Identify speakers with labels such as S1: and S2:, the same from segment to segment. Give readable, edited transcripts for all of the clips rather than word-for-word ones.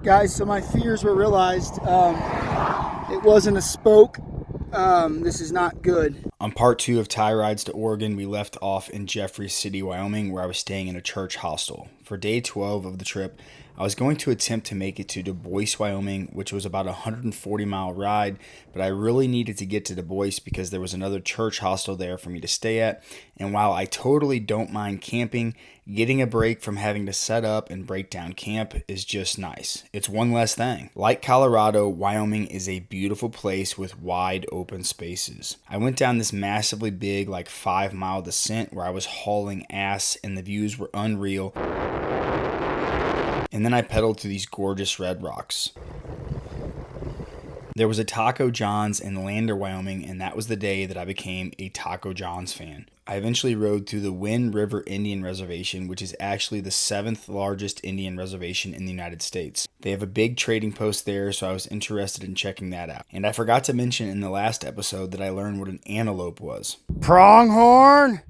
S1: Guys, so my fears were realized. It wasn't a spoke. This is not good.
S2: On part 2 of Tie Rides to Oregon, we left off in Jeffrey City, Wyoming, where I was staying in a church hostel. For day 12 of the trip, I was going to attempt to make it to Du Bois, Wyoming, which was about a 140-mile ride, but I really needed to get to Du Bois because there was another church hostel there for me to stay at, and while I totally don't mind camping, getting a break from having to set up and break down camp is just nice. It's one less thing. Like Colorado, Wyoming is a beautiful place with wide open spaces. I went down this massively big, like 5-mile descent where I was hauling ass and the views were unreal. And then I pedaled through these gorgeous red rocks. There was a Taco John's in Lander, Wyoming, and that was the day that I became a Taco John's fan. I eventually rode through the Wind River Indian Reservation, which is actually the 7th largest Indian reservation in the United States. They have a big trading post there, so I was interested in checking that out. And I forgot to mention in the last episode that I learned what an antelope was.
S1: Pronghorn!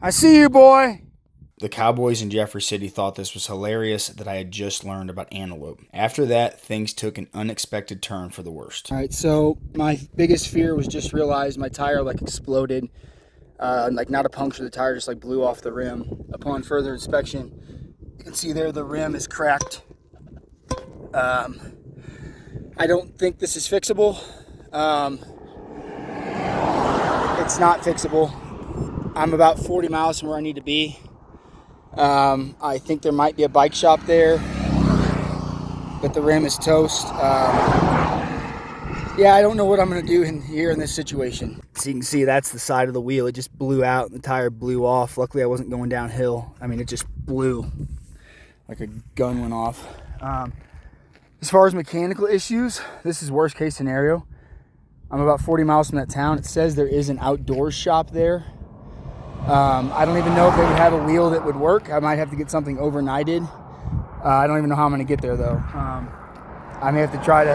S1: I see you, boy!
S2: The cowboys in Jeffrey City thought this was hilarious that I had just learned about antelope. After that, things took an unexpected turn for the worst.
S1: All right, so my biggest fear was just realized my tire like exploded. Like not a puncture, the tire just like blew off the rim. Upon further inspection, you can see there the rim is cracked. I don't think this is fixable. It's not fixable. I'm about 40 miles from where I need to be. I think there might be a bike shop there, but the rim is toast. Yeah, I don't know what I'm going to do here in this situation. So you can see that's the side of the wheel. It just blew out and the tire blew off. Luckily, I wasn't going downhill. I mean, it just blew like a gun went off. As far as mechanical issues, this is worst case scenario. I'm about 40 miles from that town. It says there is an outdoors shop there. I don't even know if they would have a wheel that would work. I might have to get something overnighted. I don't even know how I'm going to get there, though. I may have to try to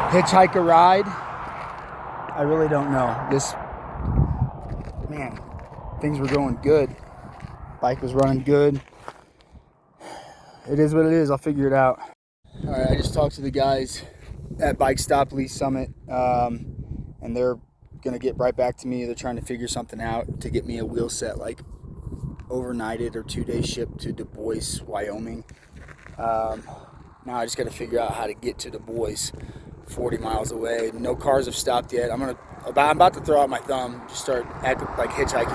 S1: hitchhike a ride. I really don't know. Man, things were going good. Bike was running good. It is what it is. I'll figure it out. All right, I just talked to the guys at Bike Stop Lee Summit, and they're gonna get right back to me. They're trying to figure something out to get me a wheel set, like overnighted or 2-day ship to Du Bois, Wyoming. Now I just got to figure out how to get to Du Bois, 40 miles away. No cars have stopped yet. I'm about to throw out my thumb, just start acting like hitchhiking.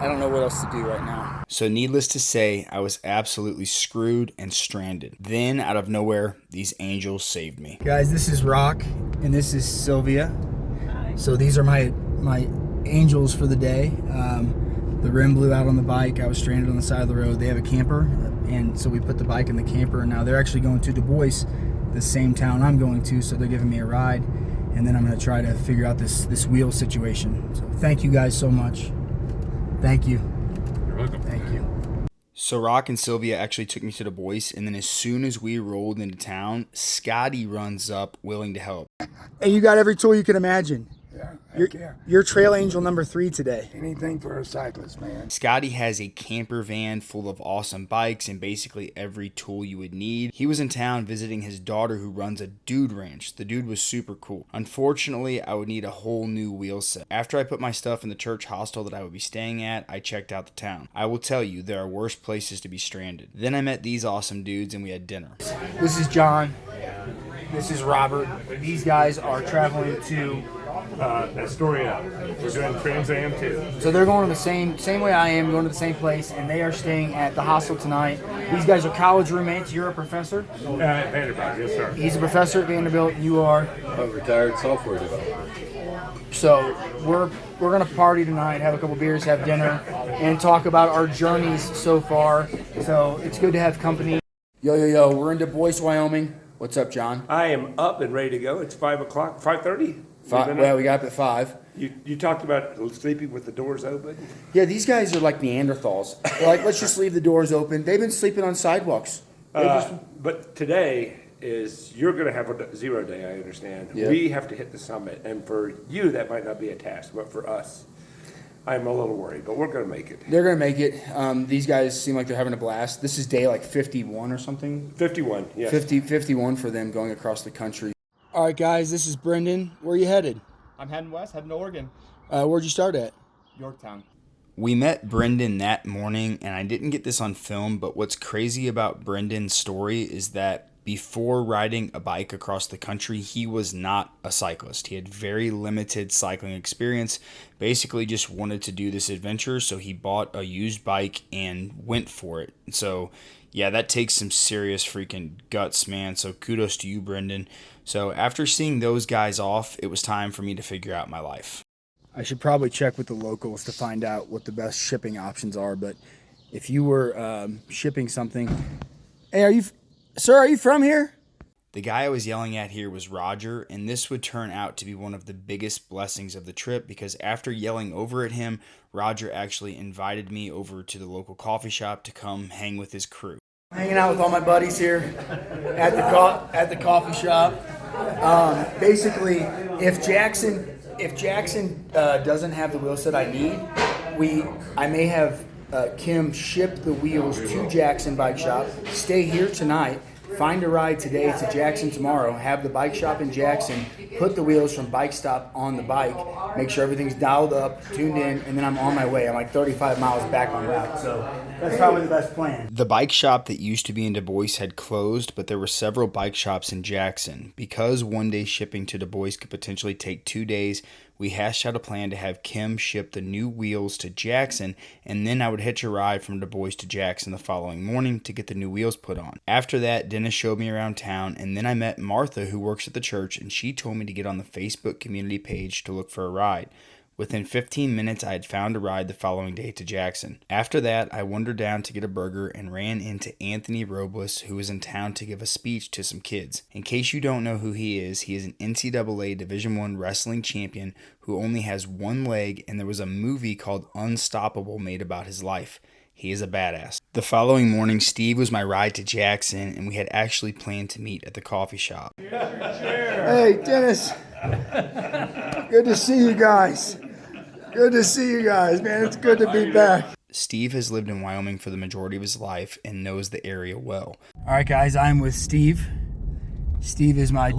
S1: I don't know what else to do right now.
S2: So needless to say, I was absolutely screwed and stranded. Then, out of nowhere, these angels saved me.
S1: Guys, this is Rock, and this is Sylvia. So these are my angels for the day. The rim blew out on the bike. I was stranded on the side of the road. They have a camper, and so we put the bike in the camper, and now they're actually going to Du Bois, the same town I'm going to, so they're giving me a ride, and then I'm going to try to figure out this wheel situation. So thank you guys so much. Thank you.
S3: You're welcome.
S1: Thank you.
S2: So Rock and Sylvia actually took me to Du Bois, and then as soon as we rolled into town, Scotty runs up willing to help.
S1: And you got every tool you can imagine.
S4: Yeah,
S1: You're trail angel number 3 today.
S4: anything for a cyclist, man.
S2: Scotty has a camper van full of awesome bikes and basically every tool you would need. He was in town visiting his daughter who runs a dude ranch. The dude was super cool. Unfortunately, I would need a whole new wheel set. After I put my stuff in the church hostel that I would be staying at, I checked out the town. I will tell you, there are worse places to be stranded. Then I met these awesome dudes and we had dinner.
S1: This is John. This is Robert. These guys are traveling to
S3: Astoria. We're doing TransAm too.
S1: So they're going to the same way I am, going to the same place, and they are staying at the hostel tonight. These guys are college roommates. You're a professor?
S3: Vanderbilt, yes sir.
S1: He's a professor at Vanderbilt. You are?
S5: A retired software developer.
S1: So we're going to party tonight, have a couple beers, have dinner, and talk about our journeys so far. So it's good to have company. Yo, we're in Du Bois, Wyoming. What's up, John?
S6: I am up and ready to go. It's 5 o'clock, 5:30.
S1: Well, we got up at 5.
S6: You talked about sleeping with the doors open.
S1: Yeah, these guys are like Neanderthals. They're like, let's just leave the doors open. They've been sleeping on sidewalks.
S6: But today you're going to have a 0 day, I understand.
S1: Yeah.
S6: We have to hit the summit. And for you, that might not be a task, but for us, I'm a little worried, but we're going to make it.
S1: They're going to make it. These guys seem like they're having a blast. This is day like 51 or something.
S6: 51, yes.
S1: 51 for them going across the country. All right, guys, this is Brendan. Where are you headed?
S7: I'm heading west, heading to Oregon.
S1: Where'd you start at?
S7: Yorktown.
S2: We met Brendan that morning, and I didn't get this on film, but what's crazy about Brendan's story is that before riding a bike across the country, he was not a cyclist. He had very limited cycling experience, basically just wanted to do this adventure, so he bought a used bike and went for it. So, yeah, that takes some serious freaking guts, man. So kudos to you, Brendan. So after seeing those guys off, it was time for me to figure out my life.
S1: I should probably check with the locals to find out what the best shipping options are, but if you were shipping something... Hey, Sir, are you from here?
S2: The guy I was yelling at here was Roger, and this would turn out to be one of the biggest blessings of the trip because after yelling over at him, Roger actually invited me over to the local coffee shop to come hang with his crew.
S1: Hanging out with all my buddies here at the coffee shop. Basically, if Jackson doesn't have the wheel set I need, I may have Kim ship the wheels to Jackson Bike Shop, stay here tonight, find a ride today to Jackson tomorrow, have the bike shop in Jackson, put the wheels from Bike Stop on the bike, make sure everything's dialed up, tuned in, and then I'm on my way. I'm like 35 miles back on route, so that's probably the best plan.
S2: The bike shop that used to be in Du Bois had closed, but there were several bike shops in Jackson. Because one-day shipping to Du Bois could potentially take 2 days, we hashed out a plan to have Kim ship the new wheels to Jackson, and then I would hitch a ride from Du Bois to Jackson the following morning to get the new wheels put on. After that, Dennis showed me around town, and then I met Martha, who works at the church, and she told me to get on the Facebook community page to look for a ride. Within 15 minutes, I had found a ride the following day to Jackson. After that, I wandered down to get a burger and ran into Anthony Robles, who was in town to give a speech to some kids. In case you don't know who he is an NCAA Division I wrestling champion who only has one leg, and there was a movie called Unstoppable made about his life. He is a badass. The following morning, Steve was my ride to Jackson, and we had actually planned to meet at the coffee shop.
S1: Hey, Dennis. Good to see you guys. Good to see you guys, man. It's good to be back.
S2: Steve has lived in Wyoming for the majority of his life and knows the area well.
S1: All right, guys, I'm with Steve. Steve is my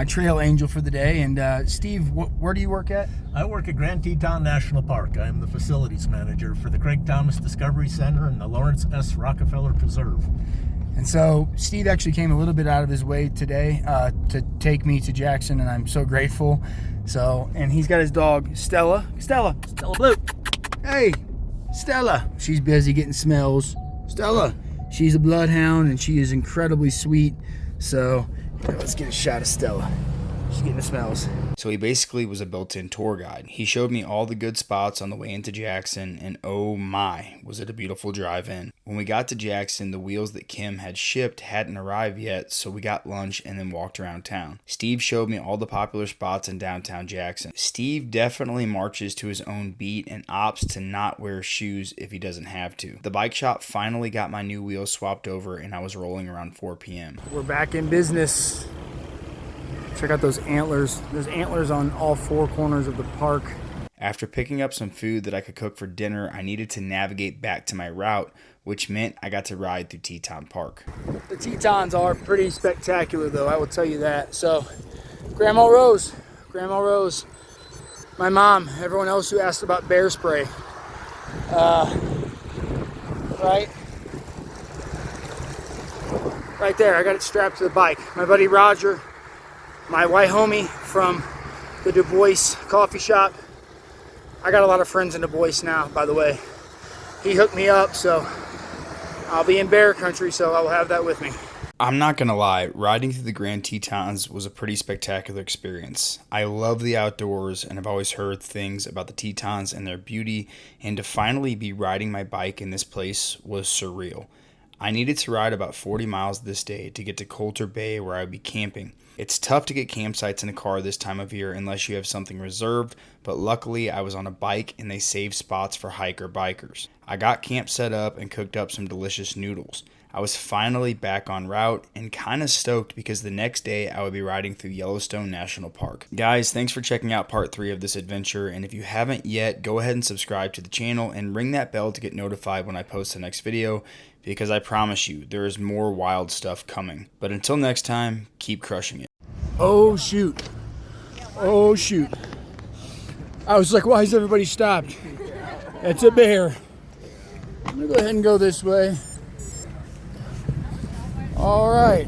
S1: trail angel for the day. And Steve, where do you work at?
S8: I work at Grand Teton National Park. I am the facilities manager for the Craig Thomas Discovery Center and the Lawrence S. Rockefeller Preserve.
S1: And so Steve actually came a little bit out of his way today to take me to Jackson, and I'm so grateful. So, and he's got his dog, Stella. Stella Blue. Hey, Stella. She's busy getting smells. Stella, she's a bloodhound, and she is incredibly sweet. So, let's get a shot of Stella. She's getting the smells.
S2: So he basically was a built-in tour guide. He showed me all the good spots on the way into Jackson, and oh my, was it a beautiful drive in. When we got to Jackson, the wheels that Kim had shipped hadn't arrived yet, so we got lunch and then walked around town. Steve showed me all the popular spots in downtown Jackson. Steve definitely marches to his own beat and opts to not wear shoes if he doesn't have to. The bike shop finally got my new wheels swapped over, and I was rolling around 4 p.m.
S1: We're back in business. Check out those antlers. There's antlers on all four corners of the park.
S2: After picking up some food that I could cook for dinner, I needed to navigate back to my route, which meant I got to ride through Teton Park.
S1: The Tetons are pretty spectacular, though, I will tell you that. So, Grandma Rose, my mom, everyone else who asked about bear spray. Right there, I got it strapped to the bike. My buddy Roger, my WYOMING from the Du Bois coffee shop. I got a lot of friends in Du Bois now, by the way. He hooked me up, so I'll be in bear country, so I'll have that with me.
S2: I'm not gonna lie, riding through the Grand Tetons was a pretty spectacular experience. I love the outdoors, and I've always heard things about the Tetons and their beauty, and to finally be riding my bike in this place was surreal. I needed to ride about 40 miles this day to get to Coulter Bay where I would be camping. It's tough to get campsites in a car this time of year unless you have something reserved, but luckily I was on a bike and they saved spots for hiker bikers. I got camp set up and cooked up some delicious noodles. I was finally back on route and kind of stoked because the next day I would be riding through Yellowstone National Park. Guys, thanks for checking out part 3 of this adventure, and if you haven't yet, go ahead and subscribe to the channel and ring that bell to get notified when I post the next video, because I promise you, there is more wild stuff coming. But until next time, keep crushing it.
S1: Oh shoot. Oh shoot. I was like, why is everybody stopped? It's a bear. I'm gonna go ahead and go this way. All right.